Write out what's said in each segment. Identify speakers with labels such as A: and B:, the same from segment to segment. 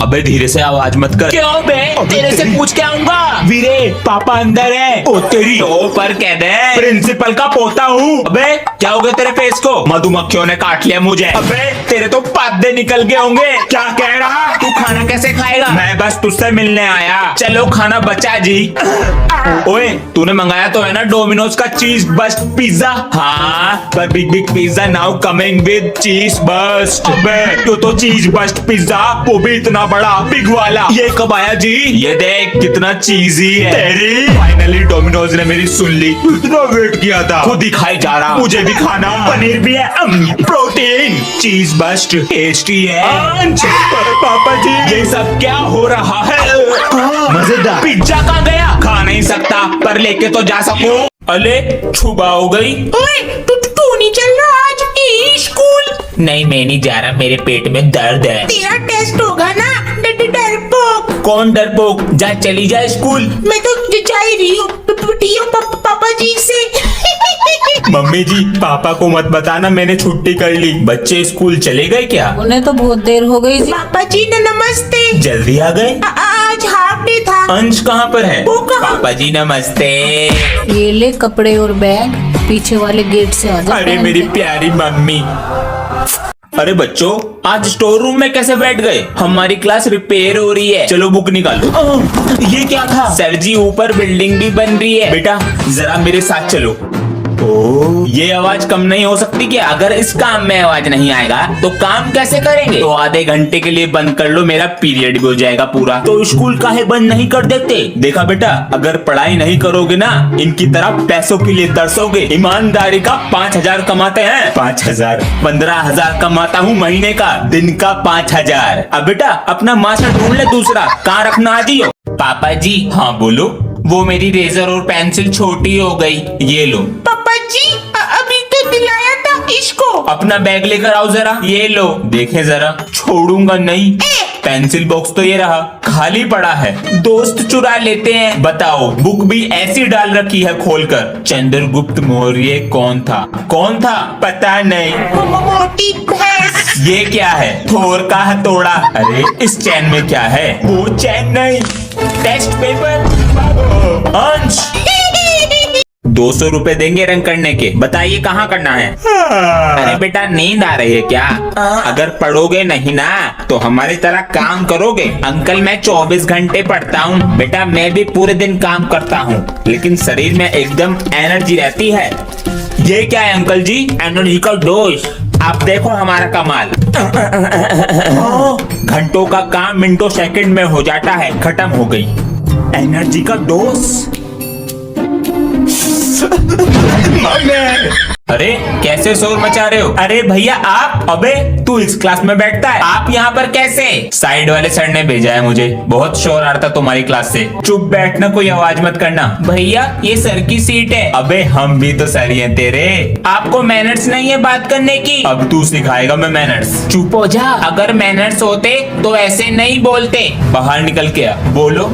A: अबे धीरे से आवाज मत कर। क्यों बे? तेरे से पूछ के आऊंगा। वीरे पापा अंदर है। ओ तेरी तो पर कह दे प्रिंसिपल का पोता हूँ। अबे क्या हो गया तेरे फेस को? मधुमक्खियों ने काट लिया मुझे। अबे तेरे तो पादे निकल गए होंगे। क्या कह रहा? तू खाना कैसे खाएगा? मैं बस तुझसे मिलने आया। चलो खाना बचा जी। ओए तूने मंगाया तो है ना डोमिनोज का चीज बस्ट पिज्जा? हाँ पर big big pizza now coming with cheese burst. तो चीज बस्ट पिज्जा, वो भी इतना बड़ा बिग वाला। ये कब आया जी? ये देख कितना चीजी है। तेरी फाइनली डोमिनोज ने मेरी सुन ली। इतना वेट किया था, खुद ही खाए जा रहा। मुझे भी खाना। पनीर भी है, प्रोटीन। चीज बस्ट टेस्टी है। पापा जी ये सब क्या हो रहा है? मजेदार। पिज्जा कहाँ गया? खा नहीं सकता पर लेके तो जा सकूं। अले छुबा हो गई।
B: ओए तू नहीं चल रहा आज स्कूल?
A: नहीं मैं नहीं जा रहा, मेरे पेट में दर्द है।
B: तेरा टेस्ट होगा ना डरपोक।
A: कौन डरपोक? जा चली जा स्कूल।
B: मैं तो जा ही रही हूँ पापा जी से।
A: मम्मी जी पापा को मत बताना मैंने छुट्टी कर ली। बच्चे स्कूल चले गए क्या?
C: उन्हें तो बहुत देर हो गई थी।
B: पापा जी ने नमस्ते।
A: जल्दी आ गए?
B: आज हाफ डे था।
A: अंश कहाँ पर है?
B: वो कहाँ?
A: पापा जी नमस्ते।
C: ये ले कपड़े और बैग, पीछे वाले गेट से आ जा।
A: अरे मेरी प्यारी मम्मी। अरे बच्चों आज स्टोर रूम में कैसे बैठ गए? हमारी क्लास रिपेयर हो रही है, चलो बुक निकालो। ये क्या था? सर जी ऊपर बिल्डिंग भी बन रही है। बेटा जरा मेरे साथ चलो। ओ, ये आवाज कम नहीं हो सकती क्या? अगर इस काम में आवाज नहीं आएगा तो काम कैसे करेंगे? तो आधे घंटे के लिए बंद कर लो, मेरा पीरियड भी हो जाएगा पूरा। तो स्कूल काहे बंद नहीं कर देते? देखा बेटा अगर पढ़ाई नहीं करोगे ना इनकी तरह पैसों के लिए तरसोगे। ईमानदारी का 5,000 कमाते हैं। 5,000 15,000 कमाता हूँ महीने का, दिन का 5,000। अब बेटा अपना मास्टर ढूंढ ले दूसरा, कहाँ रखना आदियो? पापा जी हाँ बोलो। वो मेरी रेजर और पेंसिल छोटी हो गई, ये लो।
B: पापा जी अभी तो दिलाया था इसको।
A: अपना बैग लेकर आओ जरा, ये लो। देखे जरा, छोड़ूंगा नहीं। पेंसिल बॉक्स तो ये रहा, खाली पड़ा है। दोस्त चुरा लेते हैं। बताओ बुक भी ऐसी डाल रखी है खोलकर। चंद्रगुप्त मौर्य कौन था? कौन था? पता नहीं।
B: मोटी भैंस।
A: ये क्या है? थोर का हथौड़ा। अरे इस चैन में क्या है? वो चैन नहीं, टेस्ट पेपर। अंश 200 रुपए देंगे रंग करने के, बताइए कहाँ करना है? अरे बेटा नींद आ रही है क्या? अगर पढ़ोगे नहीं ना तो हमारी तरह काम करोगे? अंकल मैं 24 घंटे पढ़ता हूँ बेटा, मैं भी पूरे दिन काम करता हूँ लेकिन शरीर में एकदम एनर्जी रहती है। ये क्या है अंकल जी? एनर्जी का डोज। आप देखो हमारा कमाल। घंटों का काम मिनटों सेकंड में हो जाता है। खत्म हो गई एनर्जी का डोज। अरे कैसे शोर मचा रहे हो? अरे भैया आप। अबे तू इस क्लास में बैठता है, आप यहाँ पर कैसे? साइड वाले सर ने भेजा है मुझे, बहुत शोर आ रहा था तुम्हारी क्लास से। चुप बैठना, कोई आवाज मत करना। भैया ये सर की सीट है। अबे हम भी तो सर ही हैं तेरे। आपको मैनर्स नहीं है बात करने की? अब तू सिखाएगा मैं मैनर्स। चुप हो जा। अगर मैनर्स होते तो ऐसे नहीं बोलते। बाहर निकल के आ, बोलो।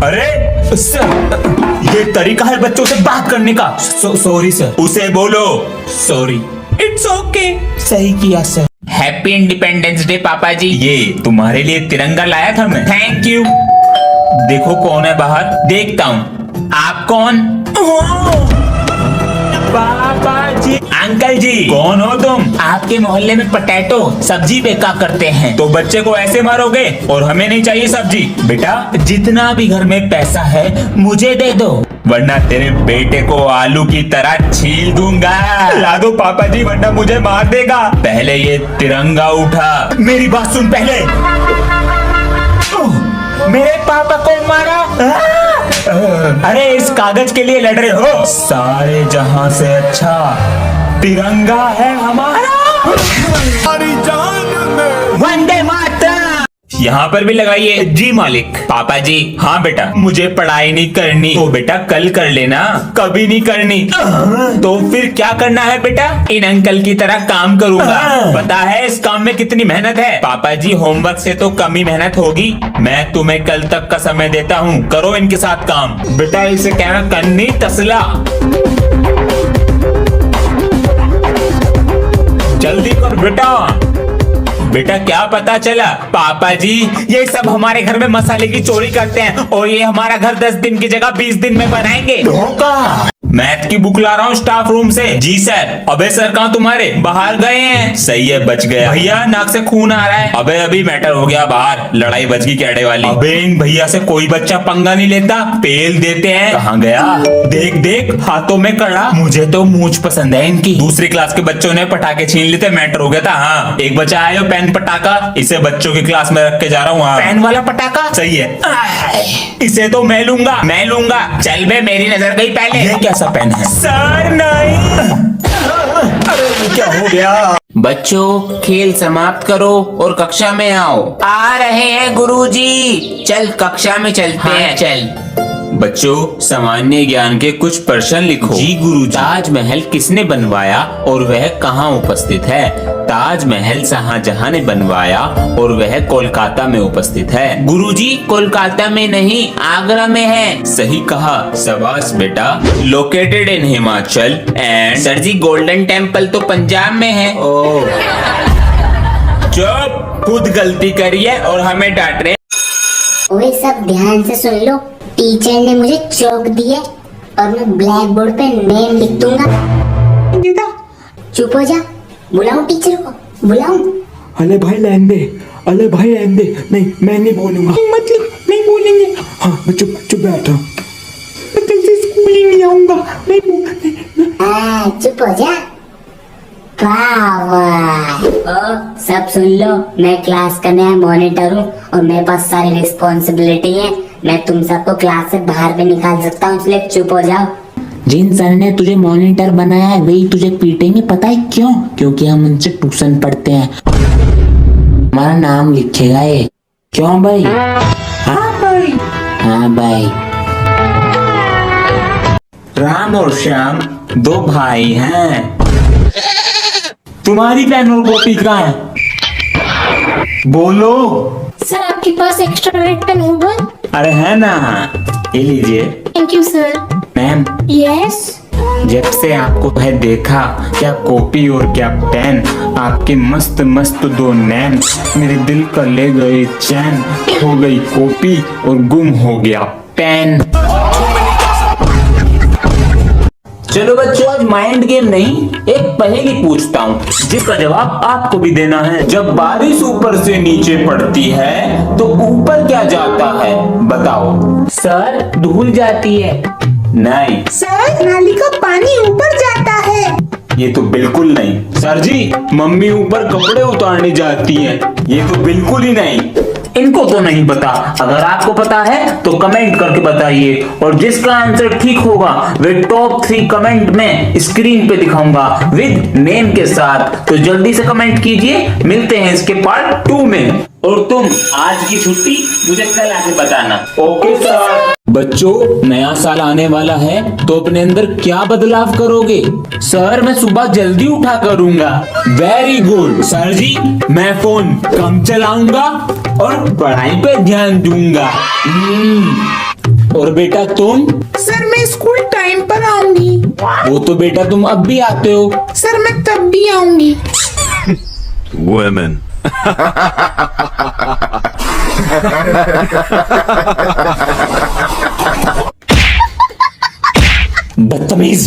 A: अरे सर ये तरीका है बच्चों से बात करने का। Sorry sir. उसे बोलो सॉरी। It's okay. सही किया सर। हैप्पी इंडिपेंडेंस डे पापा जी। ये तुम्हारे लिए तिरंगा लाया था मैं। Thank you. देखो कौन है बाहर, देखता हूँ। आप कौन? पापा जी। अंकल जी कौन हो तुम? आपके मोहल्ले में पटेटो सब्जी बेचा करते हैं, तो बच्चे को ऐसे मारोगे? और हमें नहीं चाहिए सब्जी। बेटा जितना भी घर में पैसा है मुझे दे दो, वरना तेरे बेटे को आलू की तरह छील दूंगा। ला दो पापा जी वरना मुझे मार देगा। पहले ये तिरंगा उठा। मेरी बात सुन पहले। मेरे पापा को मारा। अरे इस कागज के लिए लड़ रहे हो? सारे जहां से अच्छा तिरंगा है हमारा। वंदे मातरम। यहाँ पर भी लगाइए। जी मालिक। पापा जी हाँ बेटा, मुझे पढ़ाई नहीं करनी। तो बेटा कल कर लेना। कभी नहीं करनी तो फिर क्या करना है बेटा? इन अंकल की तरह काम करूंगा। पता है इस काम में कितनी मेहनत है? पापा जी होमवर्क से तो कम ही मेहनत होगी। मैं तुम्हें कल तक का समय देता हूँ, करो इनके साथ काम। बेटा इसे कहना कन्नी तसला। जल्दी कर बेटा। बेटा क्या पता चला? पापा जी ये सब हमारे घर में मसाले की चोरी करते हैं और ये हमारा घर 10 दिन की जगह 20 दिन में बनाएंगे। धोखा। मैथ की बुक ला रहा हूँ स्टाफ रूम से। जी सर। अबे सर कहाँ तुम्हारे? बाहर गए हैं। सही है बच गया। भैया नाक से खून आ रहा है। अबे अभी मैटर हो गया बाहर, लड़ाई बच गई कैडे वाली। अबे इन भैया से कोई बच्चा पंगा नहीं लेता, पेल देते हैं। कहाँ गया? देख देख हाथों में कड़ा। मुझे तो मूंछ पसंद है इनकी। दूसरी क्लास के बच्चों ने पटाखे छीन लिए थे, मैटर हो गया था। हाँ एक बच्चा आया पेन पटाखा, इसे बच्चों की क्लास में रख के जा रहा हूँ। पेन वाला पटाखा सही है, इसे तो मैं लूंगा मैं लूंगा। चल बे मेरी नजर गई पहले। ये कैसा पेन है? सर नहीं। अरे क्या हो गया?
D: बच्चों खेल समाप्त करो और कक्षा में आओ। आ रहे हैं गुरुजी। चल कक्षा में चलते हैं। चल
A: बच्चों सामान्य ज्ञान के कुछ प्रश्न लिखो। जी गुरुजी।
D: ताजमहल किसने बनवाया और वह कहाँ उपस्थित है? ताजमहल शाहजहां ने बनवाया और वह कोलकाता में उपस्थित है। गुरुजी कोलकाता में नहीं आगरा में है।
A: सही कहा, शाबाश बेटा। Located in Himachal and.
D: Sir ji Golden Temple तो पंजाब में है।
A: ओह चुप, खुद गलती करी है और हमें डांट रहे।
E: ओए सब ध्यान से सुन लो, टीचर ने मुझे चौक दिए और मैं ब्लैक बोर्ड पे नेम लिख दूंगा। चुप हो जा, बुलाऊं टीचर को? बुलाऊं?
F: अले भाई रहने दे, अले भाई रहने दे। नहीं मैं नहीं बोलूंगा।
B: मतलब नहीं बोलेंगे?
F: हाँ मैं चुप चुप बैठा।
B: मैं तुमसे स्कूल ही नहीं आऊंगा। नहीं
E: हाँ चुप हो जा। वाह ओ सब सुन लो, मैं क्लास का नया मॉनिटर हूँ और मेरे पास सारी रिस्पॉन्सिबिलिटी है। मैं तुम सबको क्लास से बाहर भी निकाल सकता हूँ, इसलिए चुप हो जाओ।
D: जिन सर ने तुझे मॉनिटर बनाया है वही तुझे पीटेंगे, पता है क्यों? क्योंकि हम उनसे ट्यूशन पढ़ते हैं। हमारा नाम लिखेगा ये। क्यों भाई?
B: हाँ भाई।
D: हाँ भाई।
A: राम और श्याम दो भाई हैं। तुम्हारी पेन और कॉपी कहाँ है? बोलो।
E: सर आपके पास एक्स्ट्रा रेड पेन होगा?
A: अरे है ना, ये लीजिए।
E: Thank you sir.
A: Ma'am
E: yes
A: जब से आपको है देखा, क्या कॉपी और क्या पेन, आपके मस्त मस्त दो नैन, मेरे दिल का ले गए चैन। हो गई कॉपी और गुम हो गया पेन। चलो बच्चों आज माइंड गेम नहीं, एक पहेली पूछता हूँ जिसका जवाब आपको भी देना है। जब बारिश ऊपर से नीचे पड़ती है तो ऊपर क्या जाता है? बताओ।
D: सर धूल जाती है।
A: नहीं।
B: सर नाली का पानी ऊपर जाता है।
A: ये तो बिल्कुल नहीं। सर जी मम्मी ऊपर कपड़े उतारने जाती हैं। ये तो बिल्कुल ही नहीं। इनको तो नहीं पता। अगर आपको पता है तो कमेंट करके बताइए और जिसका आंसर ठीक होगा वे टॉप 3 कमेंट में स्क्रीन पे दिखाऊंगा विद नेम के साथ। तो जल्दी से कमेंट कीजिए। मिलते हैं इसके पार्ट 2 में। और तुम आज की छुट्टी मुझे कल आके बताना। Okay sir. बच्चों नया साल आने वाला है तो अपने अंदर क्या बदलाव करोगे? सर मैं सुबह जल्दी उठा करूंगा। Very good. सर जी मैं फोन कम चलाऊंगा और पढ़ाई पे ध्यान दूंगा। और बेटा तुम?
B: सर मैं स्कूल टाइम पर आऊंगी।
A: वो तो बेटा तुम अब भी आते हो।
B: सर मैं तब भी आऊंगी।
G: Women.
A: बदतमीज।